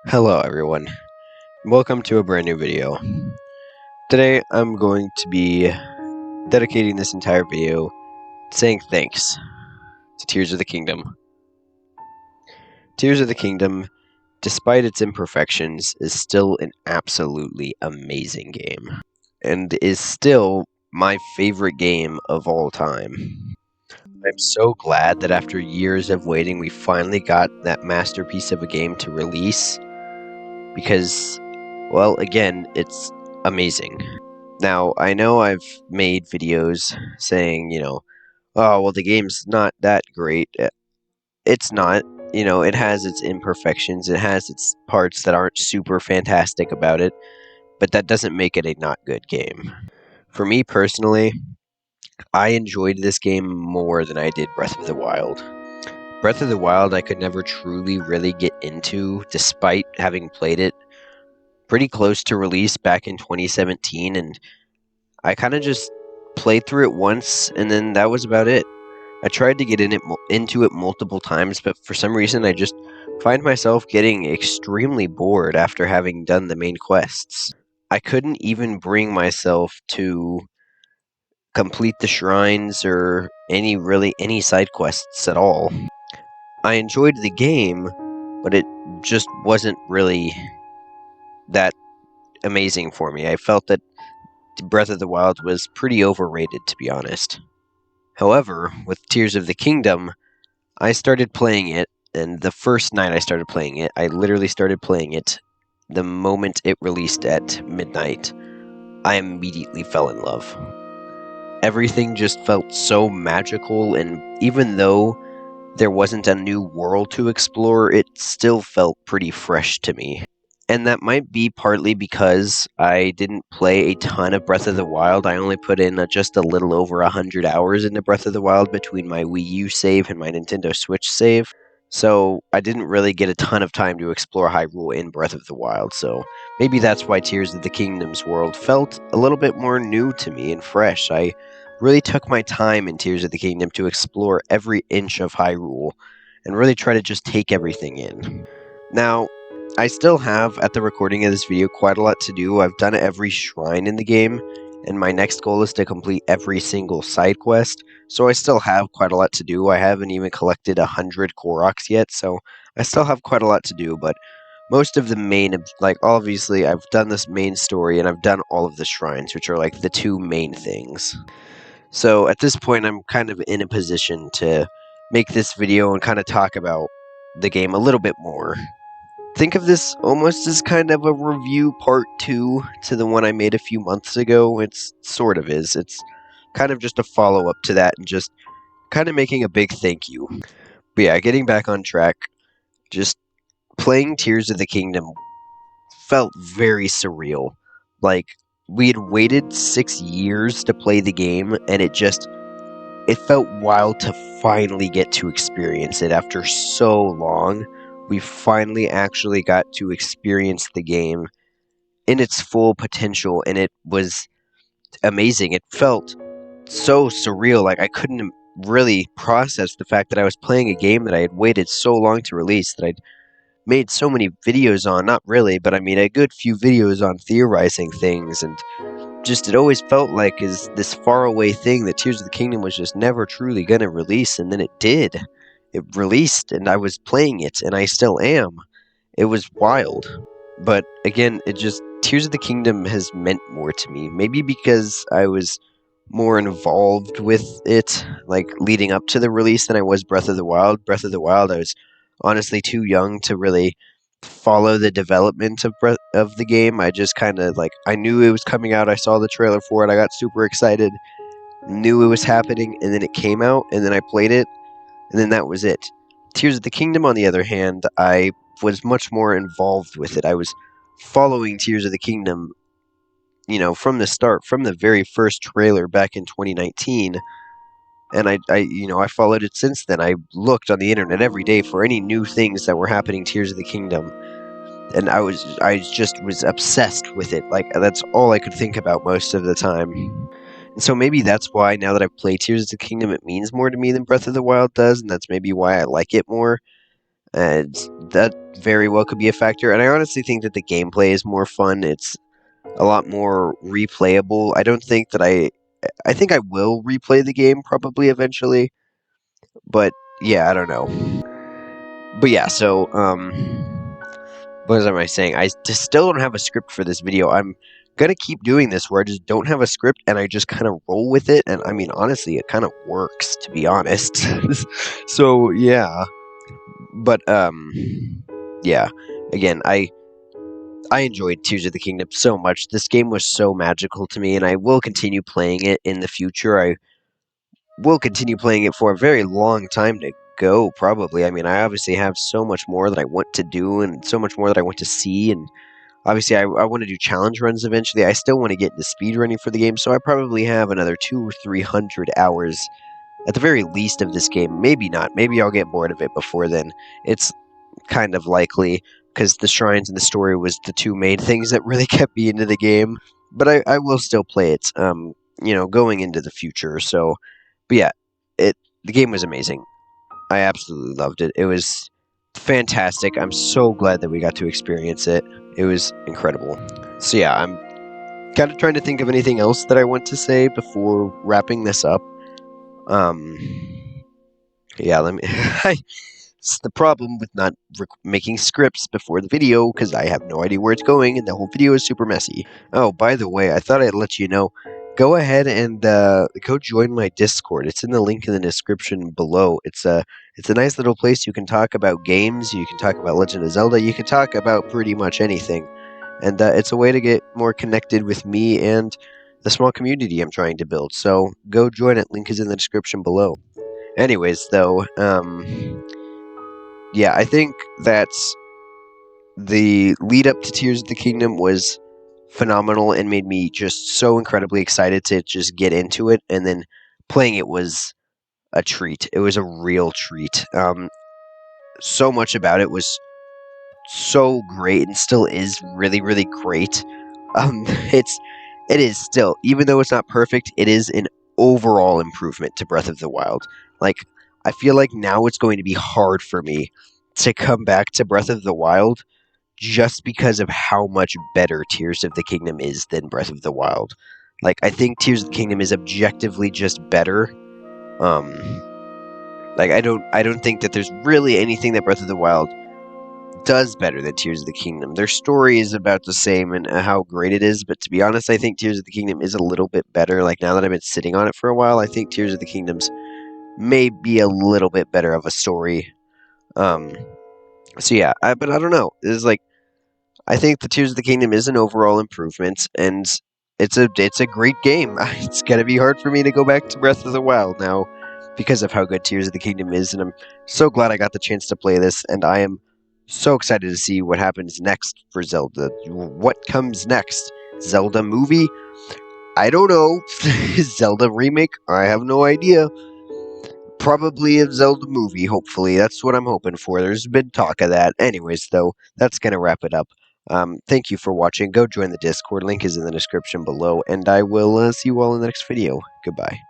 Hello everyone, welcome to a brand new video. Today I'm going to be dedicating this entire video saying thanks to Tears of the Kingdom. Tears of the Kingdom, despite its imperfections, is still an absolutely amazing game, and is still my favorite game of all time. I'm so glad that after years of waiting we finally got that masterpiece of a game to release, because, well, again, it's amazing. Now, I know I've made videos saying, oh, well, the game's not that great. It's not. It has its imperfections. It has its parts that aren't super fantastic about it, but that doesn't make it a not good game. For me personally, I enjoyed this game more than I did Breath of the Wild. Breath of the Wild I could never truly really get into, despite having played it pretty close to release back in 2017, and I kind of just played through it once, and then that was about it. I tried to get into it multiple times, but for some reason I just find myself getting extremely bored after having done the main quests. I couldn't even bring myself to complete the shrines or any side quests at all. I enjoyed the game, but it just wasn't really that amazing for me. I felt that Breath of the Wild was pretty overrated, to be honest. However, with Tears of the Kingdom, I started playing it, and the first night I started playing it, I literally started playing it the moment it released at midnight. I immediately fell in love. Everything just felt so magical, and even though there wasn't a new world to explore, it still felt pretty fresh to me. And that might be partly because I didn't play a ton of Breath of the Wild. I only put in just a little over 100 hours into Breath of the Wild between my Wii U save and my Nintendo Switch save. So I didn't really get a ton of time to explore Hyrule in Breath of the Wild. So maybe that's why Tears of the Kingdom's world felt a little bit more new to me and fresh. I really took my time in Tears of the Kingdom to explore every inch of Hyrule and really try to just take everything in. Now, I still have, at the recording of this video, quite a lot to do. I've done every shrine in the game, and my next goal is to complete every single side quest, so I still have quite a lot to do. I haven't even collected 100 Koroks yet, so I still have quite a lot to do, but most of the main, obviously, I've done this main story, and I've done all of the shrines, which are, the two main things. So, at this point, I'm kind of in a position to make this video and kind of talk about the game a little bit more. Think of this almost as kind of a review part 2 to the one I made a few months ago. It's sort of is. It's kind of just a follow-up to that and just kind of making a big thank you. But yeah, getting back on track, just playing Tears of the Kingdom felt very surreal. Like, we had waited 6 years to play the game, and it felt wild to finally get to experience it after so long. We finally actually got to experience the game in its full potential, and it was amazing. It felt so surreal. Like, I couldn't really process the fact that I was playing a game that I had waited so long to release, that I'd made so many videos on. Not really, but I mean, a good few videos on theorizing things, and just it always felt like is this faraway thing that Tears of the Kingdom was just never truly going to release, and then it did. It released, and I was playing it, and I still am. It was wild. But again, Tears of the Kingdom has meant more to me. Maybe because I was more involved with it, like, leading up to the release than I was Breath of the Wild. Breath of the Wild, I was honestly too young to really follow the development of the game. I just kind of, I knew it was coming out. I saw the trailer for it. I got super excited, knew it was happening, and then it came out, and then I played it, and then that was it. Tears of the Kingdom, on the other hand, I was much more involved with it. I was following Tears of the Kingdom, from the start, from the very first trailer back in 2019, and I followed it since then. I looked on the internet every day for any new things that were happening Tears of the Kingdom, and I just was obsessed with it. Like, that's all I could think about most of the time. And so maybe that's why, now that I've played Tears of the Kingdom, it means more to me than Breath of the Wild does, and that's maybe why I like it more. and that very well could be a factor. And I honestly think that the gameplay is more fun. It's a lot more replayable. I don't think that I think I will replay the game probably eventually, but yeah, I don't know. But yeah, so what am I saying? I just still don't have a script for this video. I'm gonna keep doing this where I just don't have a script and I just kind of roll with it. And I mean, honestly, it kind of works, to be honest. So yeah, but yeah. Again, I enjoyed Tears of the Kingdom so much. This game was so magical to me, and I will continue playing it in the future. I will continue playing it for a very long time to go, probably. I mean, I obviously have so much more that I want to do and so much more that I want to see, and obviously I want to do challenge runs eventually. I still want to get into speed running for the game, so I probably have another 200 or 300 hours at the very least of this game. Maybe not. Maybe I'll get bored of it before then. It's kind of likely, because the shrines and the story was the two main things that really kept me into the game. But I will still play it, going into the future. So, but yeah, the game was amazing. I absolutely loved it. It was fantastic. I'm so glad that we got to experience it. It was incredible. So yeah, I'm kind of trying to think of anything else that I want to say before wrapping this up. Um, yeah, let me. It's the problem with not making scripts before the video, because I have no idea where it's going, and the whole video is super messy. Oh, by the way, I thought I'd let you know. Go ahead and go join my Discord. It's in the link in the description below. It's a nice little place. You can talk about games. You can talk about Legend of Zelda. You can talk about pretty much anything, and it's a way to get more connected with me and the small community I'm trying to build. So go join it. Link is in the description below. Anyways, though, yeah, I think that the lead up to Tears of the Kingdom was phenomenal and made me just so incredibly excited to just get into it. And then playing it was a treat. It was a real treat. So much about it was so great and still is really, really great. It is still, even though it's not perfect, it is an overall improvement to Breath of the Wild. Like, I feel like now it's going to be hard for me to come back to Breath of the Wild just because of how much better Tears of the Kingdom is than Breath of the Wild. Like, I think Tears of the Kingdom is objectively just better. Like, I don't think that there's really anything that Breath of the Wild does better than Tears of the Kingdom. Their story is about the same and how great it is, but to be honest, I think Tears of the Kingdom is a little bit better. Like, now that I've been sitting on it for a while, I think Tears of the Kingdom's may be a little bit better of a story. So yeah, but I don't know. It's like, I think the Tears of the Kingdom is an overall improvement, and it's a great game. It's gonna be hard for me to go back to Breath of the Wild now because of how good Tears of the Kingdom is, and I'm so glad I got the chance to play this, and I am so excited to see what happens next for Zelda. What comes next? Zelda movie? I don't know. Zelda remake? I have no idea. Probably a Zelda movie, hopefully. That's what I'm hoping for. There's been talk of that. Anyways, though, that's going to wrap it up. Thank you for watching. Go join the Discord. Link is in the description below, and I will see you all in the next video. Goodbye.